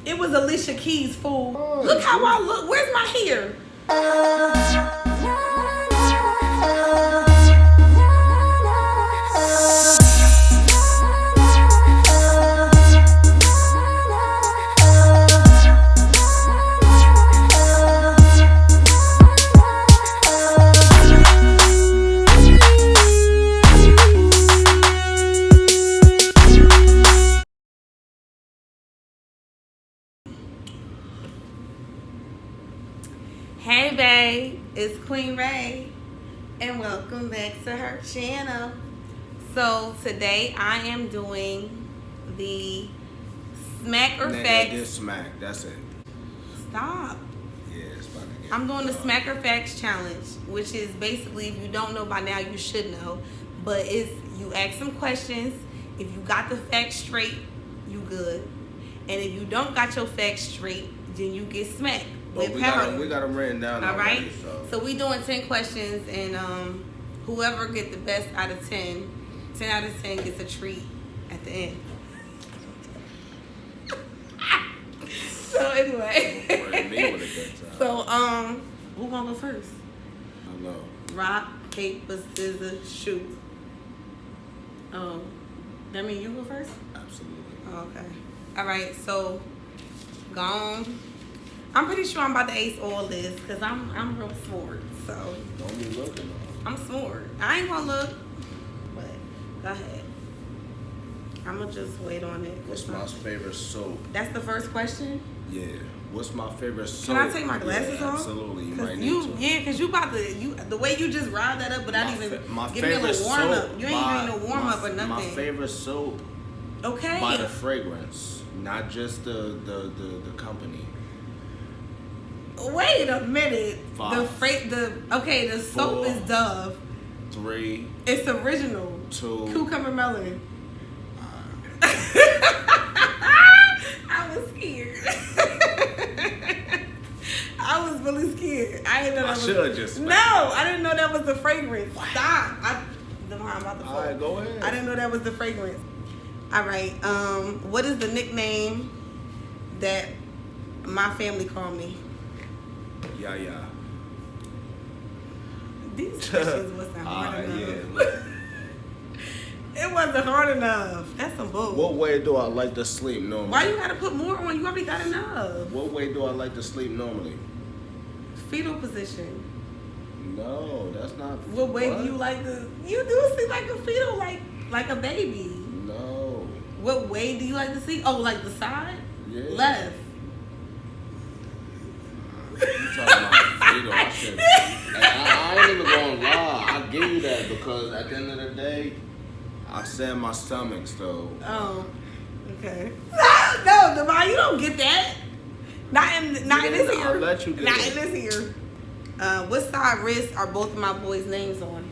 It was Alicia Keys, fool. Oh, look how I look. Where's my hair? Hey babe, it's Queen Ray and welcome back to her channel. So today I am doing the smack or facts. Get smack, that's it. Stop. Yeah, it's about to get I'm doing the smack or facts challenge, which is basically, if you don't know by now, you should know. But it's you ask some questions. If you got the facts straight, you good. And if you don't got your facts straight, then you get smacked. But we got them written down. All already, right. So we doing 10 questions, and whoever get the best out of 10 out of 10 gets a treat at the end. So anyway. So who gonna go first? I know. Rock, paper, scissors, shoot. Oh, that mean you go first? Absolutely. Oh, okay. All right. So gone. I'm pretty sure I'm about to ace all this because I'm real smart. So don't be looking. I'm smart. I ain't gonna look, but go ahead. I'm gonna just wait on it. What's my favorite soap? That's the first question. Yeah. What's my favorite soap? Can I take my glasses off? Absolutely. You might need to. Yeah, because you about to the way you just riled that up, but I didn't even give me a little warm up. You ain't giving no warm up or nothing. My favorite soap. Okay. By the fragrance, not just the company. Wait a minute. 5. The soap is Dove. 3. It's original. 2. Cucumber melon. I was scared. I was really scared. I didn't know that should have just. No, I didn't know that was the fragrance. Stop. I'm about to fall. All right, go ahead. I didn't know that was the fragrance. All right. What is the nickname that my family called me? Yeah. These questions wasn't hard enough. Yeah, it wasn't hard enough. That's some bull. What way do I like to sleep normally? Why you gotta put more on? You already got enough. What way do I like to sleep normally? Fetal position. No, that's not. What way do you like to? You do sleep like a fetal, like a baby. No. What way do you like to sleep? Oh, like the side? Yeah. Left. You talking about fetal? I ain't even gonna lie. I give you that because at the end of the day, I said my stomach, so. Oh, okay. No, Devon, you don't get that. Not in this ear. I'll let you get Not it. in this ear. What side wrist are both of my boys' names on?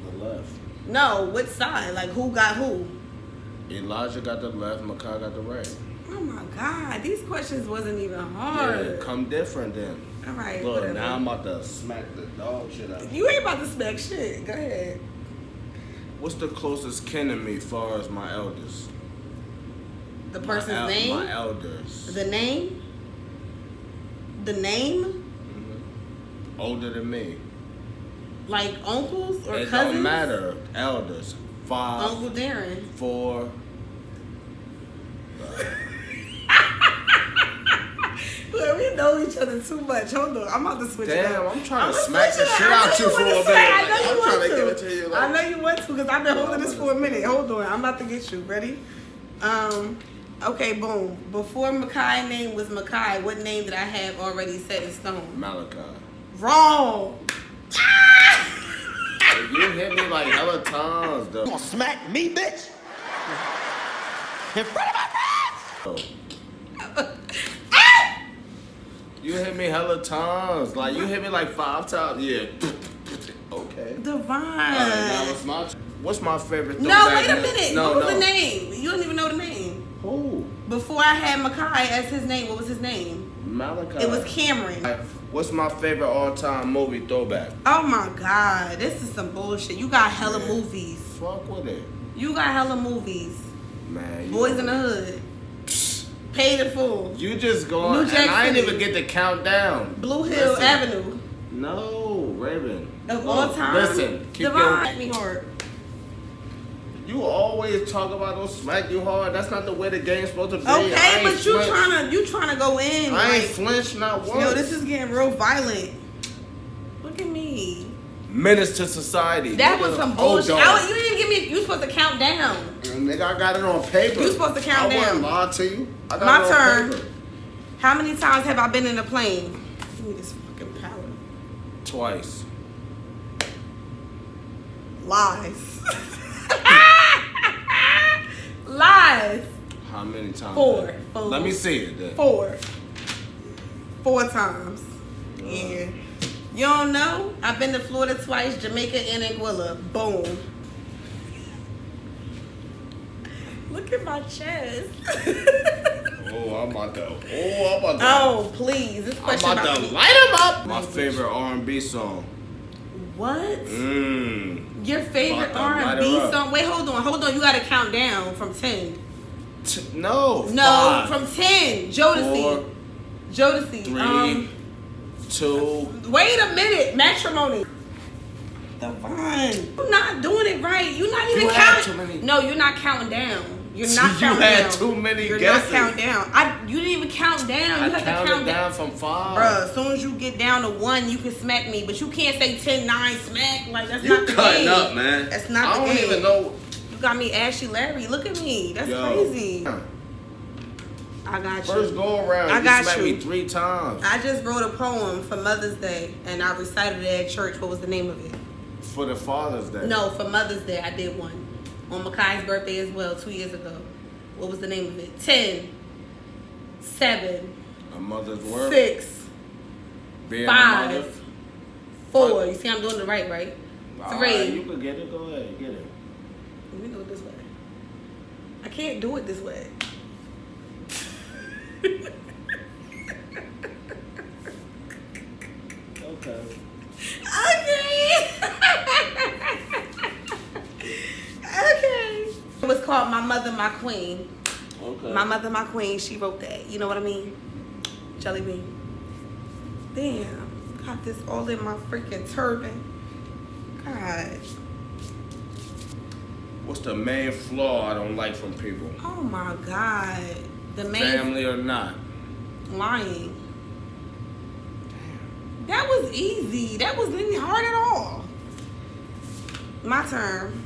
The left. No, what side? Like who got who? Elijah got the left, Makai got the right. Oh my God, these questions wasn't even hard. Yeah, come different then. All right. Look, whatever. now I'm about to smack the dog shit out of you. You ain't about to smack shit. Go ahead. What's the closest kin to me as far as my elders? The person's name? My elders. The name? The name? Mm-hmm. Older than me. Like uncles or it cousins? It don't matter. Elders. 5. Uncle Darren. 4. Look, we know each other too much. Hold on. I'm about to switch it up. Damn, I'm trying to smack the shit out you for a minute. I know you I'm want trying to give it to you. I know you want to because I've been holding this for a minute. Hold on. I'm about to get you. Ready? Okay, boom. Before Makai name was Makai, what name did I have already set in stone? Malachi. Wrong. You hit me like hella times, though. You gonna smack me, bitch? In front of my friends? You hit me hella times. Like, you hit me like 5 times. Yeah. Okay. Divine. Now what's my favorite thing? No, wait a minute. What was the name? You don't even know the name. Who? Before I had Makai as his name, what was his name? Malachi. It was Cameron. What's my favorite all-time movie throwback? Oh my God, this is some bullshit. You got hella movies. Fuck with it. You got hella movies. Man. Boys in the Hood. Paid in full. You just go New Jack and I didn't City. even get to count down. Blue Hill Listen. Avenue. No, Raven. Of all time. Listen, keep Devon going. smacked me hard. You always talk about don't smack you hard. That's not the way the game's supposed to be. Okay, but you flinched. trying to go in. I ain't like, flinched not once. yo, this is getting real violent. Look at me. Menace to society. That Nigga, was some oh, bullshit. dog. You didn't give me. You supposed to count down. Nigga, I got it on paper. You supposed to count I down. wouldn't lie to you. I got My it on turn. paper. How many times have I been in a plane? Give me this fucking palette. Twice. Lies. Lies. How many times? Four. Let me see it then. 4 times. Yeah. You don't know? I've been to Florida twice, Jamaica and Anguilla. Boom. Look at my chest. I'm about to. Oh, please. This I'm question about to me. light him up. My favorite R&B song. What? Mmm. Your favorite About to light R&B her up. song? Wait, hold on. You got to count down from 10. No. No, 5, from 10. Jodeci. 4, Jodeci. 3, 2. Wait a minute. Matrimony. Devon. You're not doing it right. You're not even You had counting. too many. No, you're not counting down. You're not You counting had down. too many You're guesses. not counting down. You didn't even count down. I You have to counted count down from 5. Bruh, as soon as you get down to 1, you can smack me. But you can't say 10, 9, smack. Like, that's You not the cutting game. up, man. That's not the I don't game. even know. You got me Ashley Larry. Look at me. That's Yo. crazy. I got you. First go around, I you got smacked you. me 3 times. I just wrote a poem for Mother's Day, and I recited it at church. What was the name of it? For the Father's Day. No, for Mother's Day, I did one. On Makai's birthday as well, 2 years ago. What was the name of it? 10, 7, A mother's word. 6, Being a mother. 5, 4. You see, I'm doing the right? All 3. right, you can get it. Go ahead, get it. Let me do it this way. I can't do it this way. Okay. Okay. Okay. It was called My Mother, My Queen. Okay. My Mother, My Queen. She wrote that. You know what I mean? Jelly bean. Damn. Got this all in my freaking turban. God. What's the main flaw I don't like from people? Oh my God. The main Family or not? lying. That was easy. That wasn't even hard at all. My turn.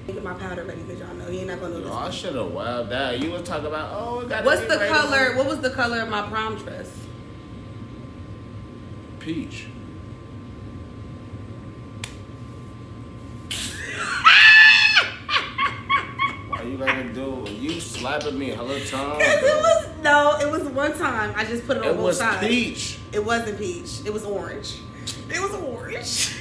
Get my powder ready because y'all know you're not gonna know Yo, this. I should have wowed that. You was talking about, oh, it got What's the color? What was the color of my prom dress? Peach. Why you gotta do? You slapping me hella times. It was one time. I just put it on It both was sides. peach. It wasn't peach. It was orange. It was orange.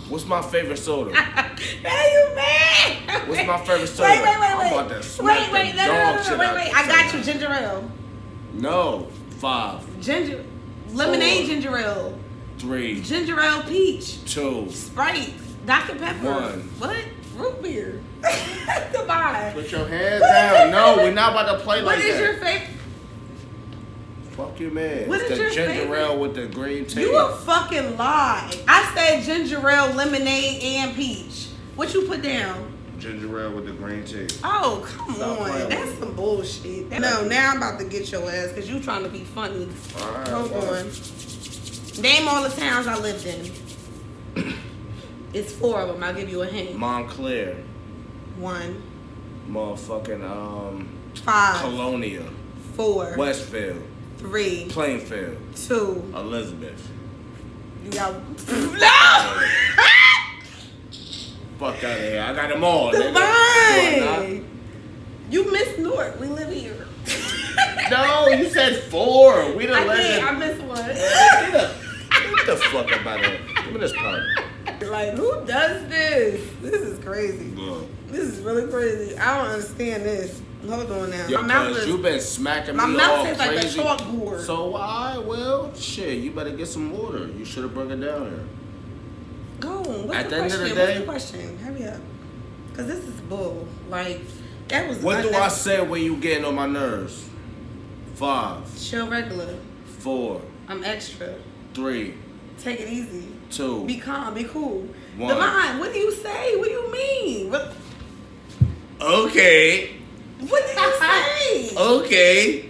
What's my favorite soda? Are you mad? What's my favorite soda? Wait. I'm about to smack Wait. the No. dog shit out Wait. you I got you. tonight. Ginger ale. No. 5, Ginger. Lemonade 4, ginger ale. 3, Ginger ale peach. 2. Sprite. Dr. Pepper. 1. What? Root beer. Goodbye. Put your hands down. No, we're not about to play What like is that. your favorite? Fuck you, man. What It's is the your ginger favorite? ale with the green tea. You a fucking lie. I said ginger ale, lemonade, and peach. What you put down? Ginger ale with the green tea. Oh, come Stop on. playing That's with some bullshit. No, now I'm about to get your ass because you trying to be funny. All right, Hold well. on. Name all the towns I lived in. It's 4 of them. I'll give you a hint. Montclair. 1, Motherfucking 5, Colonia. 4, Westfield. 3, Plainfield. 2. Elizabeth. You got no. Fuck out of here. I got them all. nigga. Do I Divine. You missed Newark. We live here. not? No, you said 4. We the I did. legend. I missed one. Get the fuck up out of here. Give me this part. Like, who does this? This is crazy. Look. This is really crazy. I don't understand this. Hold on now. Yo, my mouth cause is, you been smacking my me mouth all tastes like a crazy. chalkboard. So why? Well, shit. You better get some water. You should have brought it down here. Go on. What's At the the end of question? the day- What's the question? Hurry up. Because this is bull. Like, That was What do I say when you getting on my nerves? 5. Chill regular. 4. I'm extra. 3. Take it easy. 2. Be calm. Be cool. 1. Divine, what do you say? What do you mean? What Okay. do you say? Okay.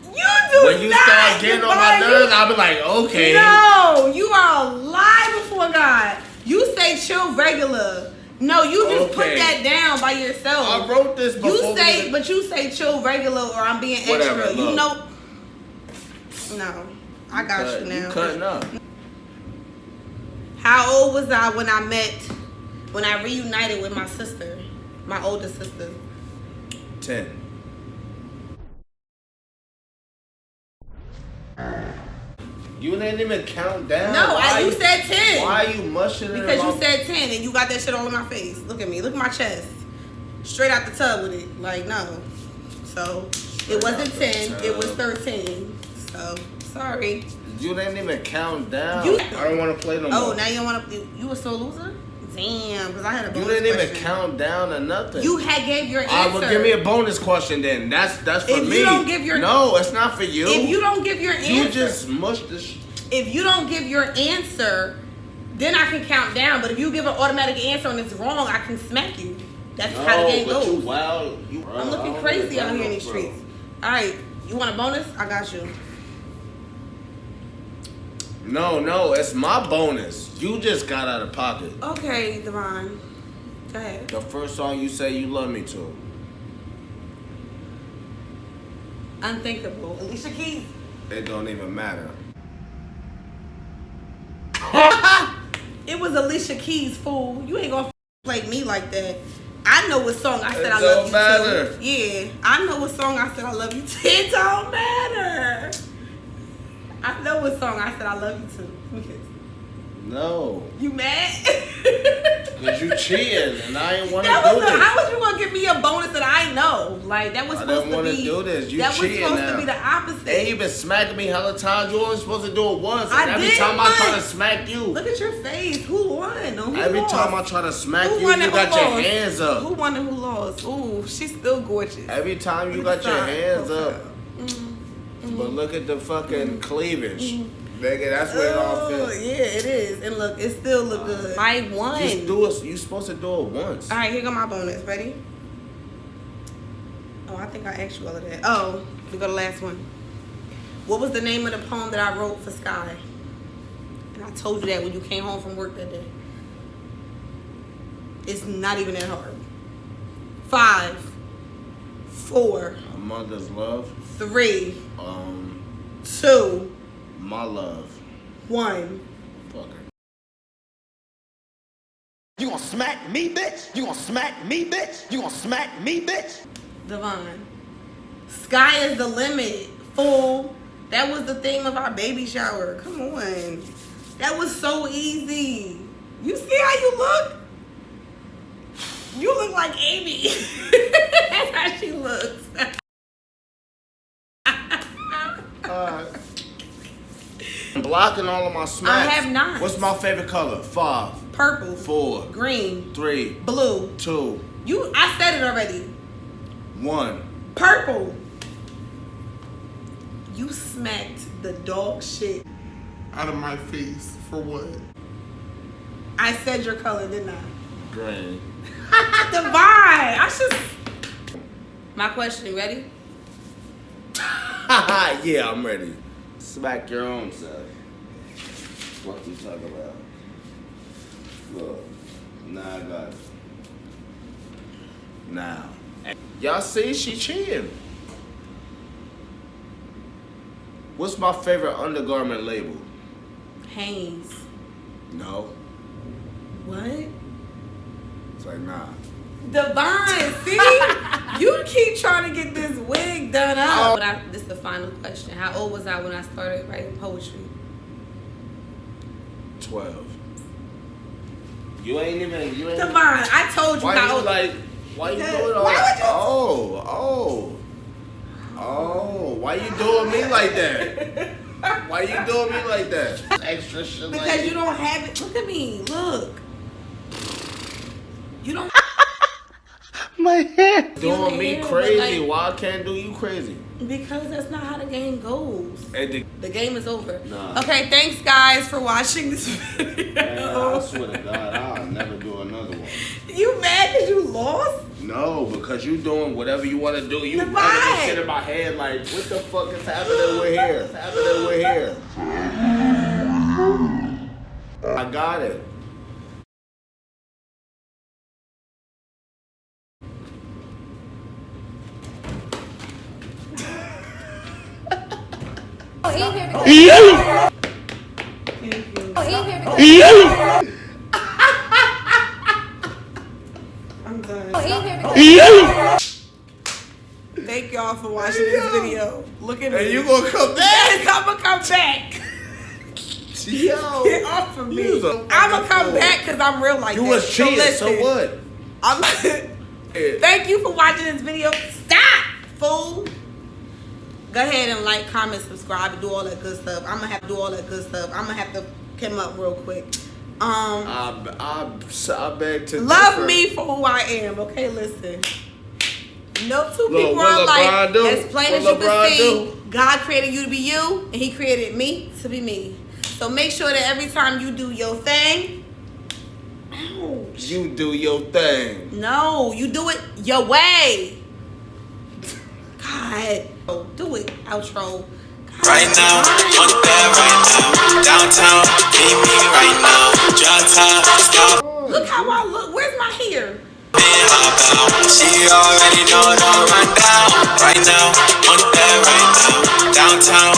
You do When you not, start getting on my Divine, nerves, I'll be like, okay. No, you are a lie before God. You say chill regular. No, you just put Okay. that down by yourself. I wrote this before. You say, but you say chill regular or I'm being extra. Whatever, You look. know. No, I got you now. You cutting up. How old was I when I reunited with my sister, my older sister? 10. You didn't even count down. No, you said 10. Why are you mushing it? Because you said 10 and you got that shit all in my face. Look at me. Look at my chest. Straight out the tub with it. Like, no. So, it wasn't 10. It was 13. So, sorry. You didn't even count down. You- I don't want to play no more. Oh, now you don't want to. You were so loser? Damn, because I had a bonus You didn't question. even count down or nothing. You had gave your answer. All right, well, give me a bonus question then. That's for If me. you don't give your- No, it's not for you. If you don't give your answer. You just mushed this. If you don't give your answer, then I can count down. But if you give an automatic answer and it's wrong, I can smack you. That's how the game goes. I'm looking crazy out here in these streets. All right, you want a bonus? I got you. No, it's my bonus. You just got out of pocket. Okay, Devon. Go ahead. The first song you say you love me to. Unthinkable. Alicia Keys. It don't even matter. It was Alicia Keys, fool. You ain't gonna play me like that. I know what song I said I It love don't you matter. to. Yeah, I know what song I said I love you to. It don't matter. I know what song I said I love you to. Let me kiss. No. You mad? Because you cheating and I ain't want to That do was this. how was you gonna give me a bonus that I know? Like that was I supposed didn't to wanna be. do this. You that was cheating supposed now. to be the opposite. And you been smacking me hella times. You only supposed to do it once. I And every did time I try to once. smack you. Look at your face. Who won? Or who Every lost? time I try to smack Who you, won you and got who your lost? hands up. Who won and who lost? Ooh, she's still gorgeous. Every time you got your hands up. But look at the fucking cleavage. Nigga, that's where it all Oh, feels. yeah, it is. And look, it still look good. I won. Just do it. You supposed to do it once. All right, here go my bonus. Ready? Oh, I think I asked you all of that. Oh, we go to the last one. What was the name of the poem that I wrote for Sky? And I told you that when you came home from work that day. It's not even that hard. 5, 4, A mother's love. 3, Um, 2, my love. 1. Fuck her. You gonna smack me, bitch? You gonna smack me, bitch? You gonna smack me, bitch? Devon. Sky is the limit, fool. That was the theme of our baby shower. Come on. That was so easy. You see how you look? You look like Amy. That's how she looks. I'm blocking all of my smacks. I have not. What's my favorite color? 5, Purple. 4, Green. 3, Blue. 2, I said it already. 1. Purple. You smacked the dog shit Out of my face for what? I said your color, didn't I? Green. Divine. I should. My question, you ready? Yeah, I'm ready. Smack your own self. What you talking about? Look, now I got it. Now, y'all see she cheating. What's my favorite undergarment label? Hanes. No. What? It's like, nah. Divine, see? You keep trying to get this wig done up. But this is the final question. How old was I when I started writing poetry? 12. You ain't. Divine, I told you Why how you old. like? Why you Because- doing all why that? would you- Oh, why you doing me like that? Why you doing me like that? Extra shit like Because you don't have it. Look at me. Look. You don't. My hair. Doing me crazy. Why I can't do you crazy? Because that's not how the game goes. Hey, The game is over. Nah. Okay, thanks guys for watching this video. man, I swear to God, I'll never do another one. You mad because you lost? No, because you doing whatever you want to do. You The running this shit in my head like, what the fuck is happening? We're here. What's happening? We're here. I got it. I'm done. Thank y'all for watching this video. Look at me. And you gonna come back? Yes, I'm gonna come back. Yo. Get off of me. You was a I'm gonna come fool. back because I'm real like You that. was cheating, so listen, what? Thank you for watching this video. Stop, fool. Go ahead and like, comment, subscribe, and do all that good stuff. I'm gonna have to do all that good stuff. I'm gonna have to come up real quick. I beg to Love differ. me for who I am. Okay, listen. No two Look, people what are LeBron like. do? As plain What as you LeBron can see, do? God created you to be you, and He created me to be me. So make sure that every time you do your thing, ouch. You do your thing. No, you do it your way. God, do it, outro. God, Right now, on that right now, downtown, meet me right now, drop top, stop, Look how I look. Where's my hair? and hop out. She already know the rundown. Right now, on that right now, downtown.